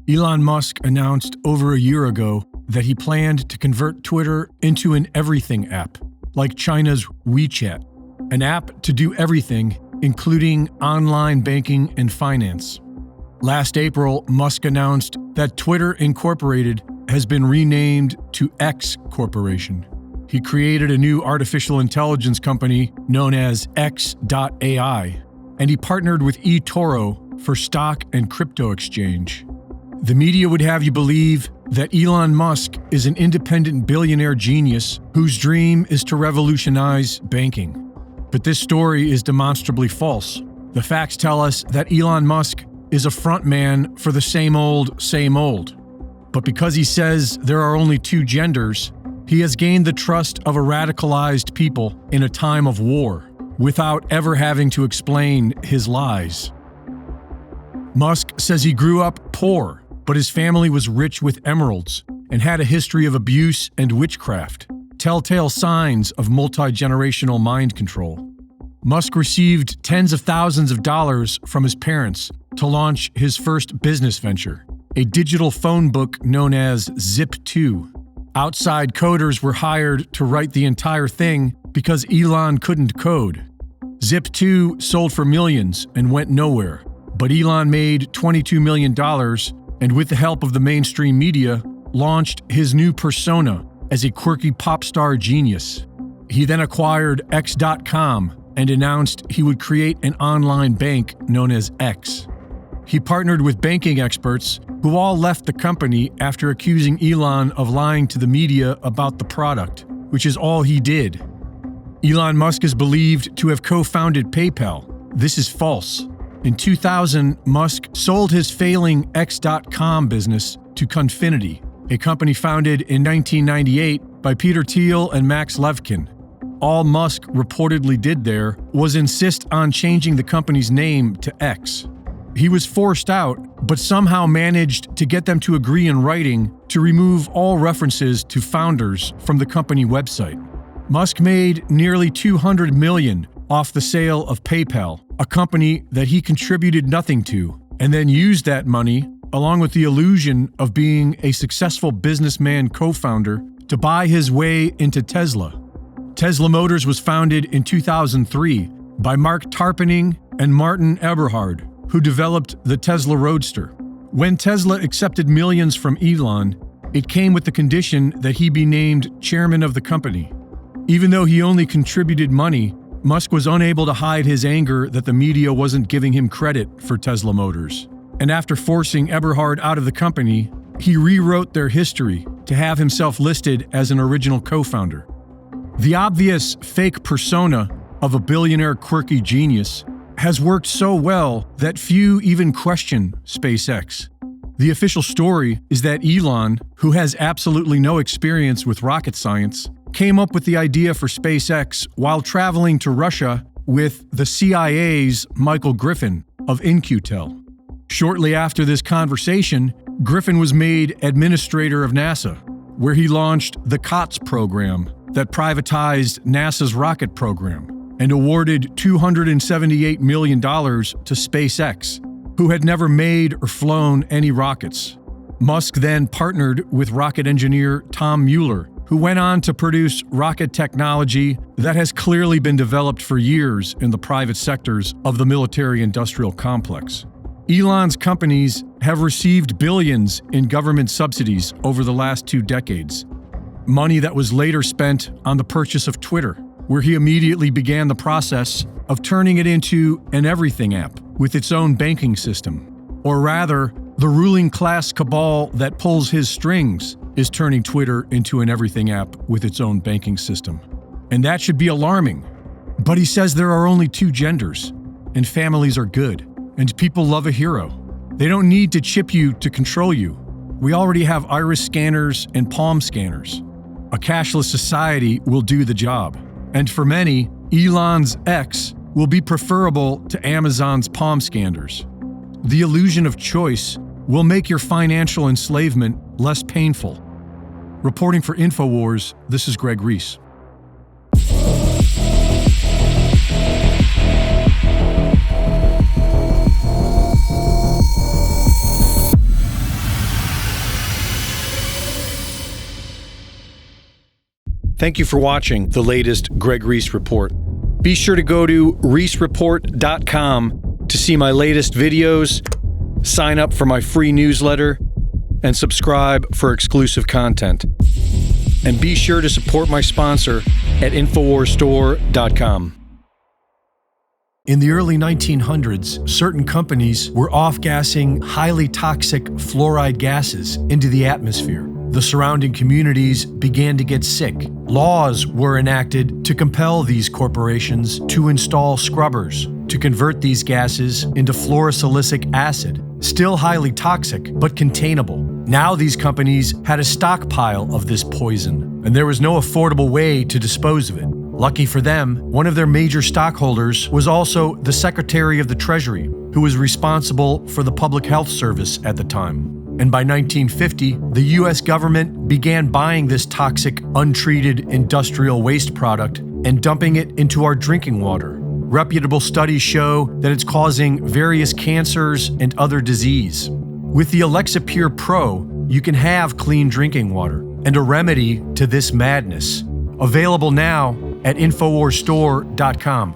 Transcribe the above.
Elon Musk announced over a year ago that he planned to convert Twitter into an everything app, like China's WeChat, an app to do everything, including online banking and finance. Last April, Musk announced that Twitter Incorporated has been renamed to X Corporation. He created a new artificial intelligence company known as X.AI, and he partnered with eToro for stock and crypto exchange. The media would have you believe that Elon Musk is an independent billionaire genius whose dream is to revolutionize banking. But this story is demonstrably false. The facts tell us that Elon Musk is a frontman for the same old. But because he says there are only two genders, he has gained the trust of a radicalized people in a time of war, without ever having to explain his lies. Musk says he grew up poor, but his family was rich with emeralds and had a history of abuse and witchcraft, telltale signs of multi-generational mind control. Musk received tens of thousands of dollars from his parents to launch his first business venture, a digital phone book known as Zip2. Outside coders were hired to write the entire thing because Elon couldn't code. Zip2 sold for millions and went nowhere, but Elon made $22 million and with the help of the mainstream media, launched his new persona as a quirky pop star genius. He then acquired X.com and announced he would create an online bank known as X. He partnered with banking experts who all left the company after accusing Elon of lying to the media about the product, which is all he did. Elon Musk is believed to have co-founded PayPal. This is false. In 2000, Musk sold his failing X.com business to Confinity, a company founded in 1998 by Peter Thiel and Max Levchin. All Musk reportedly did there was insist on changing the company's name to X. He was forced out, but somehow managed to get them to agree in writing to remove all references to founders from the company website. Musk made nearly $200 million off the sale of PayPal, a company that he contributed nothing to, and then used that money, along with the illusion of being a successful businessman co-founder, to buy his way into Tesla. Tesla Motors was founded in 2003 by Mark Tarpenning and Martin Eberhard, who developed the Tesla Roadster. When Tesla accepted millions from Elon, it came with the condition that he be named chairman of the company. Even though he only contributed money, Musk was unable to hide his anger that the media wasn't giving him credit for Tesla Motors. And after forcing Eberhard out of the company, he rewrote their history to have himself listed as an original co-founder. The obvious fake persona of a billionaire quirky genius has worked so well that few even question SpaceX. The official story is that Elon, who has absolutely no experience with rocket science, came up with the idea for SpaceX while traveling to Russia with the CIA's Michael Griffin of In-Q-Tel. Shortly after this conversation, Griffin was made administrator of NASA, where he launched the COTS program that privatized NASA's rocket program and awarded $278 million to SpaceX, who had never made or flown any rockets. Musk then partnered with rocket engineer Tom Mueller, who went on to produce rocket technology that has clearly been developed for years in the private sectors of the military-industrial complex. Elon's companies have received billions in government subsidies over the last 2 decades, money that was later spent on the purchase of Twitter, where he immediately began the process of turning it into an everything app with its own banking system. Or rather, the ruling class cabal that pulls his strings is turning Twitter into an everything app with its own banking system. And that should be alarming. But he says there are only 2 genders, and families are good, and people love a hero. They don't need to chip you to control you. We already have iris scanners and palm scanners. A cashless society will do the job. And for many, Elon's X will be preferable to Amazon's palm scanners. The illusion of choice will make your financial enslavement less painful. Reporting for InfoWars, this is Greg Reese. Thank you for watching the latest Greg Reese Report. Be sure to go to reesereport.com to see my latest videos, sign up for my free newsletter, and subscribe for exclusive content. And be sure to support my sponsor at InfoWarsStore.com. In the early 1900s, certain companies were off-gassing highly toxic fluoride gases into the atmosphere. The surrounding communities began to get sick. Laws were enacted to compel these corporations to install scrubbers to convert these gases into fluorosilicic acid, still highly toxic but containable. Now these companies had a stockpile of this poison, and there was no affordable way to dispose of it. Lucky for them, one of their major stockholders was also the Secretary of the Treasury, who was responsible for the Public Health Service at the time. And by 1950, the US government began buying this toxic, untreated industrial waste product and dumping it into our drinking water. Reputable studies show that it's causing various cancers and other disease. With the Alexa Pure Pro, you can have clean drinking water and a remedy to this madness. Available now at InfoWarsStore.com.